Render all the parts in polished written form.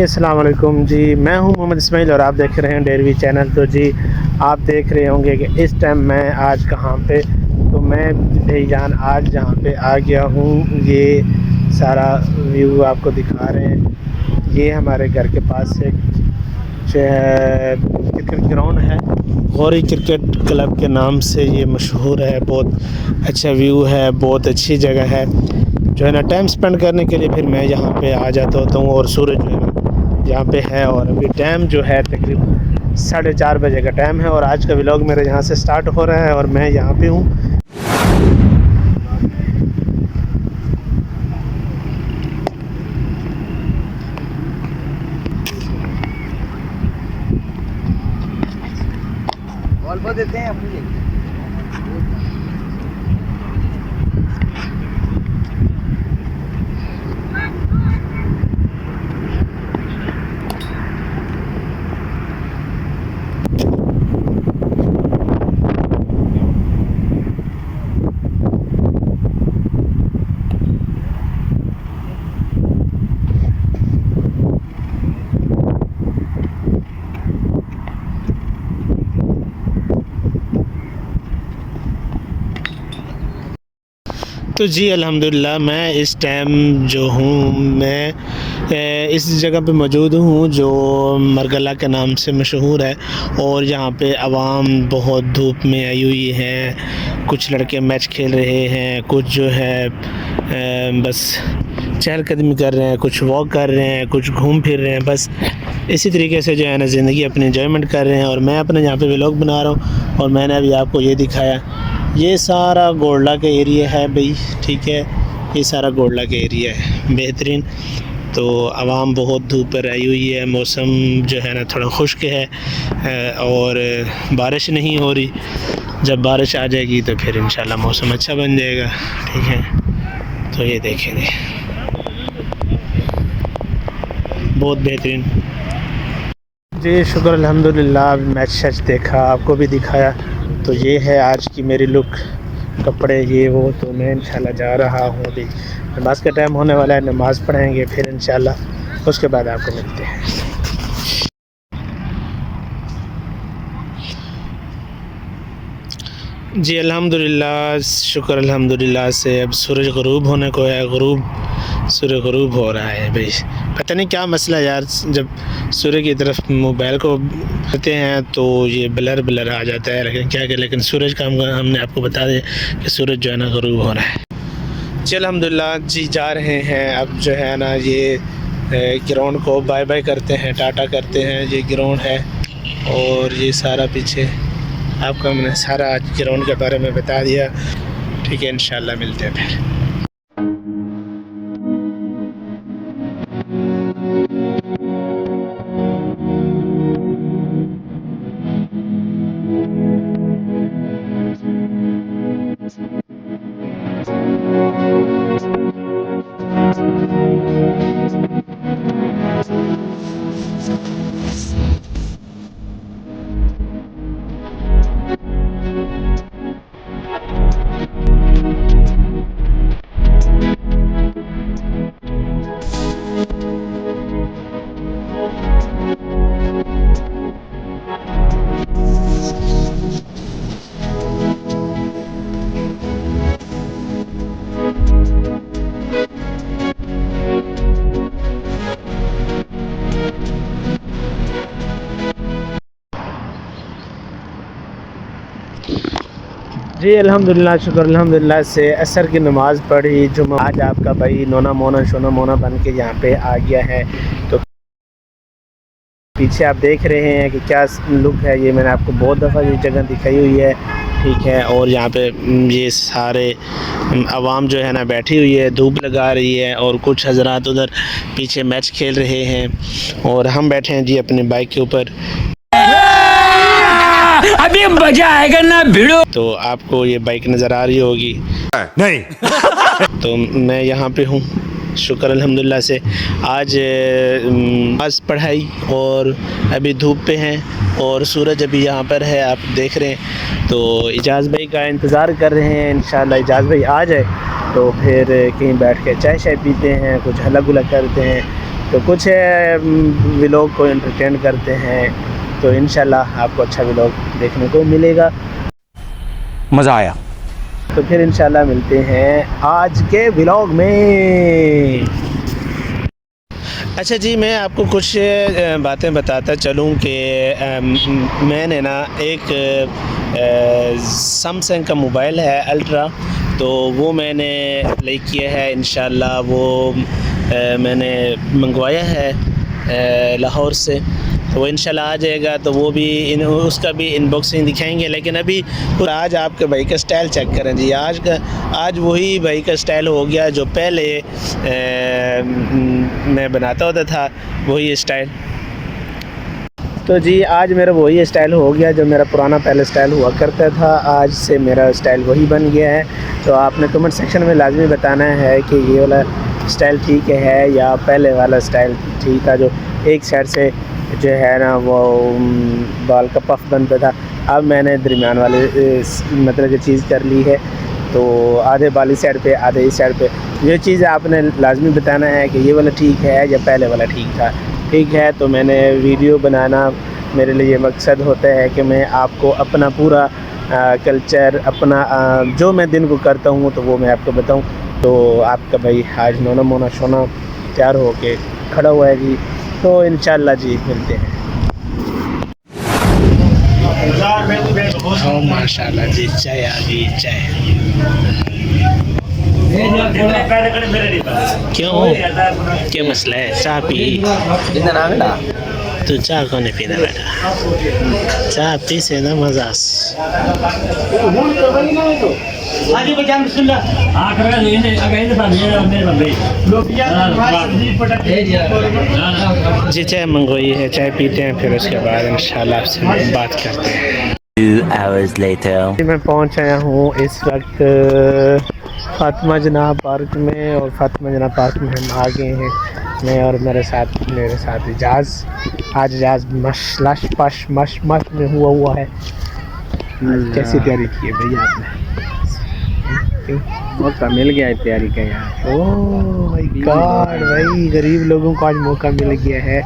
अस्सलाम वालेकुम जी, मैं हूं मोहम्मद इस्माइल और आप देख रहे हैं डेयरवी चैनल। तो जी आप देख रहे होंगे कि इस टाइम मैं आज कहां पे, तो मैं भाईजान आज जहां पे आ गया हूं, ये सारा व्यू आपको दिखा रहे हैं। ये हमारे घर के पास से क्रिकेट ग्राउंड है, गौरी क्रिकेट क्लब के नाम से ये मशहूर है। बहुत अच्छा व्यू है, बहुत अच्छी जगह है जो है ना टाइम स्पेंड करने के लिए। फिर मैं यहाँ पे आ जाता होता हूँ और सूरज जो है ना यहाँ पे है। और अभी टाइम जो है तकरीबन 4:30 बजे का टाइम है और आज का व्लॉग मेरा यहाँ से स्टार्ट हो रहा है और मैं यहाँ पे हूँ। बॉल देते हैं अपनी। तो जी अल्हम्दुलिल्लाह मैं इस टाइम जो हूँ मैं इस जगह पे मौजूद हूँ जो मरगला के नाम से मशहूर है। और यहाँ पे आवाम बहुत धूप में आई हुई है। कुछ लड़के मैच खेल रहे हैं, कुछ जो है बस चहलकदमी कर रहे हैं, कुछ वॉक कर रहे हैं, कुछ घूम फिर रहे हैं। बस इसी तरीके से जो है ना ज़िंदगी अपनी एंजॉयमेंट कर रहे हैं। और मैं अपने यहाँ पे व्लॉग बना रहा हूँ और मैंने अभी आपको ये दिखाया। ये सारा गोल्डा का एरिया है भाई, ठीक है, ये सारा गोल्डा का एरिया है बेहतरीन। तो आवाम बहुत धूप पर आई हुई है, मौसम जो है ना थोड़ा खुश्क है और बारिश नहीं हो रही। जब बारिश आ जाएगी तो फिर इंशाल्लाह मौसम अच्छा बन जाएगा, ठीक है। तो ये देखेंगे बहुत बेहतरीन जी, शुक्र अल्हम्दुलिल्लाह। मैच शैच देखा, आपको भी दिखाया। तो ये है आज की मेरी लुक, कपड़े ये वो। तो मैं इंशाल्लाह जा रहा हूँ, अभी नमाज़ का टाइम होने वाला है, नमाज़ पढ़ेंगे फिर इंशाल्लाह उसके बाद आपको मिलते हैं। जी अल्हम्दुलिल्लाह, शुक्र अल्हम्दुलिल्लाह से अब सूरज ग़ुरूब होने को है। सूर्य ग़ुरूब हो रहा है भाई। पता नहीं क्या मसला यार, जब सूर्य की तरफ मोबाइल को करते हैं तो ये ब्लर आ जाता है। लेकिन क्या करें, लेकिन सूरज का हमने आपको बता दें कि सूरज जो है ना ग़ुरूब हो रहा है। जी अल्हम्दुलिल्लाह जी जा रहे हैं अब जो है ना ये ग्राउंड को बाय बाय करते हैं, टाटा करते हैं। ये ग्राउंड है और ये सारा पीछे आपको मैंने सारा आज ग्राउंड के बारे में बता दिया, ठीक है। इंशाल्लाह मिलते हैं फिर। जी अल्हम्दुलिल्लाह, शुक्र अल्हम्दुलिल्लाह से असर की नमाज़ पढ़ी जुमा। आज आपका भाई नोना मोना बन के यहाँ पे आ गया है। तो पीछे आप देख रहे हैं कि क्या लुक है। ये मैंने आपको बहुत दफ़ा ये जगह दिखाई हुई है, ठीक है। और यहाँ पे ये सारे आवाम जो है ना बैठी हुई है, धूप लगा रही है और कुछ हजरात उधर पीछे मैच खेल रहे हैं और हम बैठे हैं जी अपने बाइक के ऊपर। अभी मजा आएगा ना भिड़ो। तो आपको ये बाइक नज़र आ रही होगी नहीं? तो मैं यहाँ पे हूँ, शुक्र अल्हम्दुलिल्लाह से। आज पढ़ाई और अभी धूप पे हैं और सूरज अभी यहाँ पर है, आप देख रहे हैं। तो इजाज़ भाई का इंतज़ार कर रहे हैं, इंशाल्लाह इजाज़ भाई आ जाए तो फिर कहीं बैठ के चाय शाय पीते हैं, कुछ हल्ला गुल्ला करते हैं। तो कुछ व्लॉग को एंटरटेन करते हैं, तो इंशाल्लाह आपको अच्छा व्लॉग देखने को मिलेगा। मज़ा आया। तो फिर इंशाल्लाह मिलते हैं आज के व्लॉग में। अच्छा जी, मैं आपको कुछ बातें बताता चलूँ कि मैंने ना एक सैमसंग का मोबाइल है अल्ट्रा, तो वो मैंने लाइक किया है। इंशाल्लाह वो मैंने मंगवाया है लाहौर से, तो वो इंशाल्लाह आ जाएगा। तो वो भी उसका भी इनबॉक्सिंग दिखाएंगे। लेकिन अभी आज आपके भाई का स्टाइल चेक करें जी। आज वही भाई का स्टाइल हो गया जो पहले मैं बनाता होता था, वही स्टाइल। तो जी आज मेरा वही स्टाइल हो गया जो मेरा पुराना पहले स्टाइल हुआ करता था। आज से मेरा स्टाइल वही बन गया है। तो आपने कमेंट सेक्शन में लाजमी बताना है कि ये वाला स्टाइल ठीक है या पहले वाला स्टाइल ठीक था, जो एक साइड से जो है ना वो बाल का पफ बनता था। अब मैंने दरमियान वाले मतलब की चीज़ कर ली है, तो आधे बाली साइड पे आधे इस साइड पे। ये चीज़ आपने लाजमी बताना है कि ये वाला ठीक है या पहले वाला ठीक था। ठीक है, तो मैंने वीडियो बनाना मेरे लिए मकसद होता है कि मैं आपको अपना पूरा कल्चर, अपना जो मैं दिन को करता हूँ तो वो मैं आपको बताऊँ। तो आपका भाई आज नोना मोना शोना तैयार हो के खड़ा हुआ है जी। तो इंशाल्लाह जी मिलते हैं। ओ माशाल्लाह जी, चाय आ गई, चाय। क्यों, क्या मसला है? चाय पी तो चाय को नहीं पीना बेटा, चाय पी से ना मजा। जी चाय मंगवाई है, चाय पीते हैं, फिर उसके बाद इंशाल्लाह आपसे बात करते हैं। 2 hours later. मैं पहुंच आया हूँ इस वक्त फातिमा जनाब पार्क में, और फातिमा जनाब पार्क में हम आ गए हैं। मैं और मेरे साथ इजाज़। आज इजाज़ लश पश मश में हुआ है। कैसी तैयारी की है भैया आपने? मौका मिल गया है तैयारी का यार। ओह माय गॉड भाई, गरीब लोगों को आज मौका मिल गया है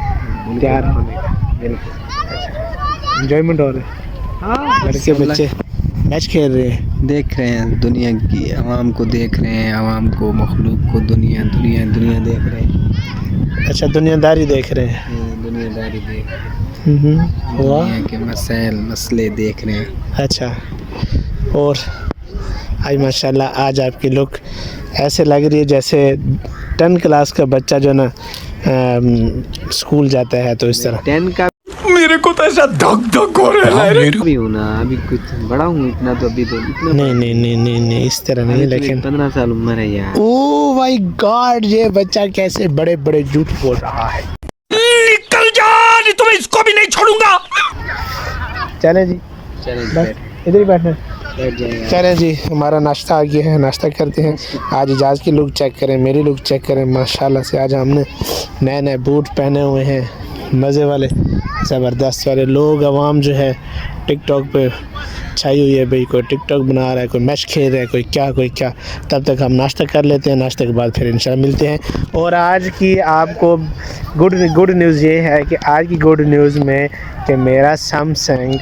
तैयार होने का। बिल्कुल एंजॉयमेंट हो रहा है। लड़के बच्चे मैच खेल रहे हैं, देख रहे हैं दुनिया की आवाम को, देख रहे हैं आवाम को, मखलूक को, दुनिया देख रहे हैं। अच्छा दुनियादारी देख रहे हैं। दुनियादारी देख रहे हैं, वाह, दुनिया के मसले देख रहे हैं। अच्छा। और आज माशाल्लाह आज आपकी लुक ऐसे लग रही है जैसे 10 क्लास का बच्चा जो ना स्कूल जाता है, तो इस तरह। 10 का मेरे को तो ऐसा धक हो रहा है। भी हूँ ना, अभी कुछ बड़ा हूँ इतना, तो अभी तो इतना नहीं इस तरह नहीं, लेकिन 15 साल उम्र है यार। ओ माय गॉड, ये बच्चा कैसे बड़े बड़े झूठ बोल रहा है। निकल जा, नहीं तो मैं इसको भी नहीं छोड़ूंगा। चलें जी, चलें इधर ही बैठना। बैठ जाएंगे। चलें जी, हमारा नाश्ता आ गया है, नाश्ता करते हैं। आज इजाज़ की लुक चेक करें, मेरी लुक चेक करें। माशाल्लाह से आज हमने नए बूट पहने हुए हैं, मज़े वाले ज़बरदस्त वाले। लोग आवाम जो है टिकटॉक पे छाई हुई है भाई, कोई टिकटॉक बना रहा है, कोई मैच खेल रहा है, कोई क्या। तब तक हम नाश्ता कर लेते हैं, नाश्ते के बाद फिर इंशाल्लाह मिलते हैं। और आज की आपको गुड न्यूज़ ये है कि आज की गुड न्यूज़ में कि मेरा सैमसंग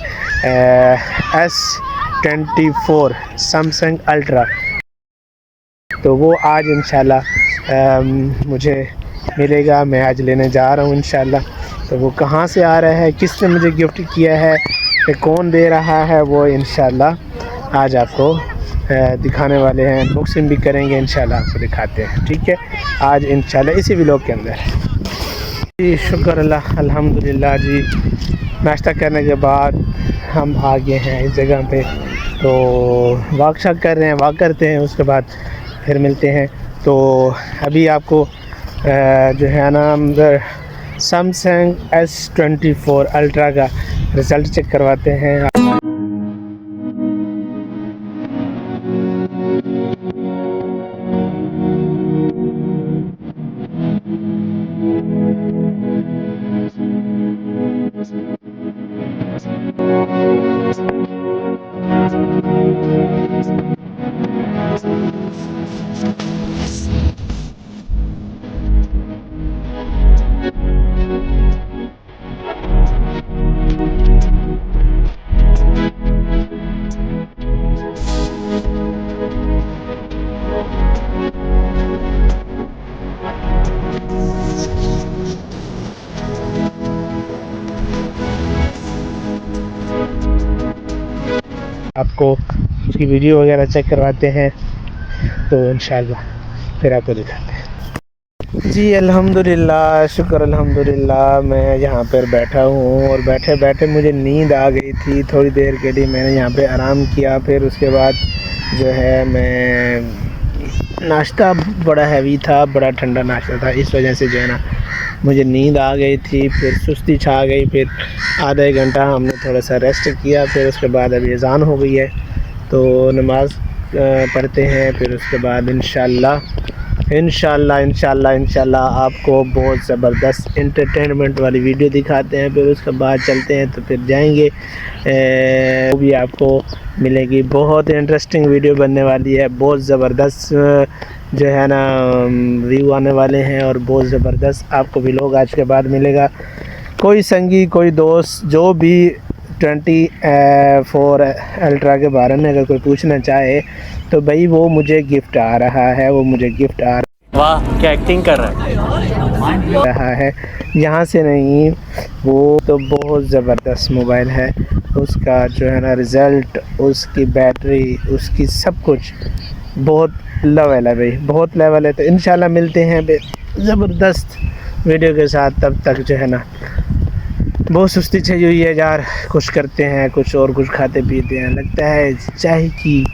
S24 सैमसंग अल्ट्रा, तो वो आज इंशाल्लाह मुझे मिलेगा। मैं आज लेने जा रहा हूँ इंशाल्लाह। तो वो कहाँ से आ रहा है, किसने मुझे गिफ्ट किया है, कि कौन दे रहा है, वो इंशाल्लाह आज आपको दिखाने वाले हैं। अनबॉक्सिंग भी करेंगे इंशाल्लाह, आपको दिखाते हैं। ठीक है, आज इंशाल्लाह इसी व्लॉग के अंदर। जी शुक्र अल्लाह, अल्हम्दुलिल्लाह जी। नाश्ता करने के बाद हम आ गए हैं इस जगह पे, तो वॉक कर रहे हैं, वॉक करते हैं, उसके बाद फिर मिलते हैं। तो अभी आपको जो है ना सैमसंग S24 अल्ट्रा का रिज़ल्ट चेक करवाते हैं। आपको उसकी वीडियो वगैरह चेक करवाते हैं, तो इंशाल्लाह फिर आपको दिखाते हैं। जी अल्हम्दुलिल्लाह, शुक्र अल्हम्दुलिल्लाह, मैं यहाँ पर बैठा हूँ और बैठे बैठे मुझे नींद आ गई थी। थोड़ी देर के लिए मैंने यहाँ पे आराम किया, फिर उसके बाद जो है मैं नाश्ता बड़ा हैवी था, बड़ा ठंडा नाश्ता था, इस वजह से जो है ना मुझे नींद आ गई थी, फिर सुस्ती छा गई। फिर आधा एक घंटा हमने थोड़ा सा रेस्ट किया, फिर उसके बाद अभी अज़ान हो गई है तो नमाज़ पढ़ते हैं। फिर उसके बाद इंशाल्लाह आपको बहुत ज़बरदस्त एंटरटेनमेंट वाली वीडियो दिखाते हैं। फिर उसके बाद चलते हैं तो फिर जाएंगे, वो भी आपको मिलेगी। बहुत इंटरेस्टिंग वीडियो बनने वाली है, बहुत ज़बरदस्त जो है ना व्यू आने वाले हैं और बहुत ज़बरदस्त आपको भी लोग आज के बाद मिलेगा। कोई संगी, कोई दोस्त जो भी 24 अल्ट्रा के बारे में अगर कोई पूछना चाहे तो भाई वो मुझे गिफ्ट आ रहा है, वो मुझे गिफ्ट आ वाह क्या एक्टिंग कर रहा है यहाँ से नहीं, वो तो बहुत ज़बरदस्त मोबाइल है। उसका जो है ना रिज़ल्ट, उसकी बैटरी, उसकी सब कुछ बहुत लेवल है भाई, बहुत लेवल है। तो इंशाल्लाह मिलते हैं ज़बरदस्त वीडियो के साथ। तब तक जो है ना बहुत सुस्ती चाहिए हुई है यार, कुछ करते हैं, कुछ और कुछ खाते पीते हैं। लगता है चाय की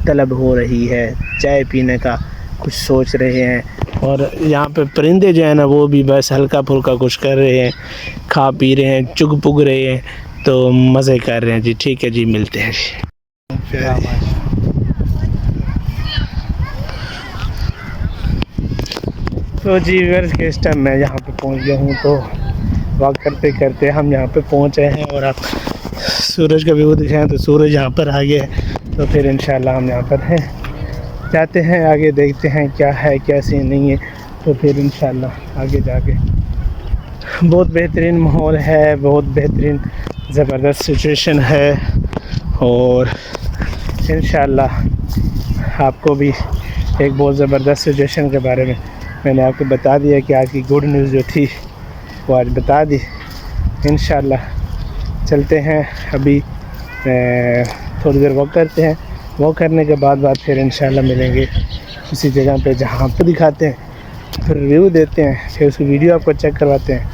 तलब हो रही है, चाय पीने का कुछ सोच रहे हैं। और यहाँ पे परिंदे जो है ना वो भी बस हल्का फुल्का कुछ कर रहे हैं, खा पी रहे हैं, चुग पुग रहे हैं, तो मज़े कर रहे हैं जी। ठीक है जी, मिलते हैं जी। तो जी वर्ष के इस टाइम मैं यहाँ पे पहुँच गया हूँ, तो वॉक करते करते हम यहाँ पे पहुँच रहे हैं और आप सूरज का व्यू दिखाएं तो सूरज यहाँ पर आ गया है। तो फिर इंशाल्लाह हम यहाँ पर हैं, जाते हैं आगे, देखते हैं क्या है क्या सीन नहीं है। तो फिर इंशाल्लाह आगे जाके बहुत बेहतरीन माहौल है, बहुत बेहतरीन ज़बरदस्त सिचुएशन है और इंशाल्लाह आपको भी एक बहुत ज़बरदस्त सिचुएशन के बारे में मैंने आपको बता दिया कि आज की गुड न्यूज़ जो थी वो आज बता दी। इंशाल्लाह चलते हैं, अभी थोड़ी देर वॉक करते हैं, वॉक करने के बाद फिर इंशाल्लाह मिलेंगे उसी जगह पे जहाँ आपको दिखाते हैं, फिर रिव्यू देते हैं, फिर उसकी वीडियो आपको चेक करवाते हैं।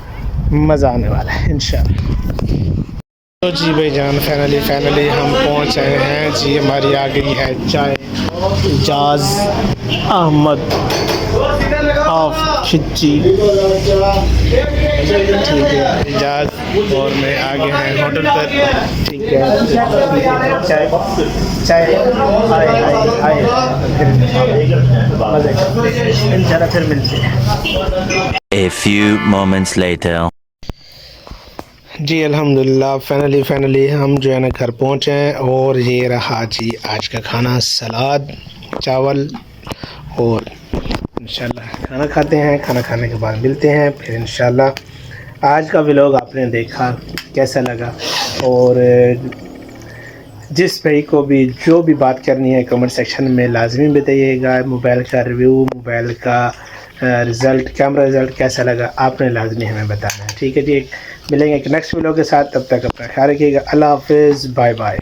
मज़ा आने वाला है इंशाल्लाह। तो जी भाई जान फाइनली हम पहुँच आए हैं जी। हमारी आ गई है चाय, इजाज़ अहमद ऑफ खिच्ची, ठीक है इजाज़, और मैं आगे हैं होटल पर, ठीक है। चाय चाय आए फिर इंशाल्लाह फिर मिलते हैं। A few moments later. जी अल्हम्दुलिल्लाह फाइनली हम जो है ना घर पहुँचे हैं और ये रहा जी आज का खाना, सलाद, चावल, और इंशाल्लाह खाना खाते हैं। खाना खाने के बाद मिलते हैं फिर इंशाल्लाह। आज का व्लॉग आपने देखा, कैसा लगा? और जिस भाई को भी जो भी बात करनी है कमेंट सेक्शन में लाजमी बताइएगा। मोबाइल का रिव्यू, मोबाइल का रिज़ल्ट, कैमरा रिज़ल्ट कैसा लगा आपने लाजमी हमें बताना है, ठीक है जी। मिलेंगे एक नेक्स्ट वीडियो के साथ, तब तक अपना ख्याल रखिएगा। अल्लाह हाफ़िज़, बाय बाय।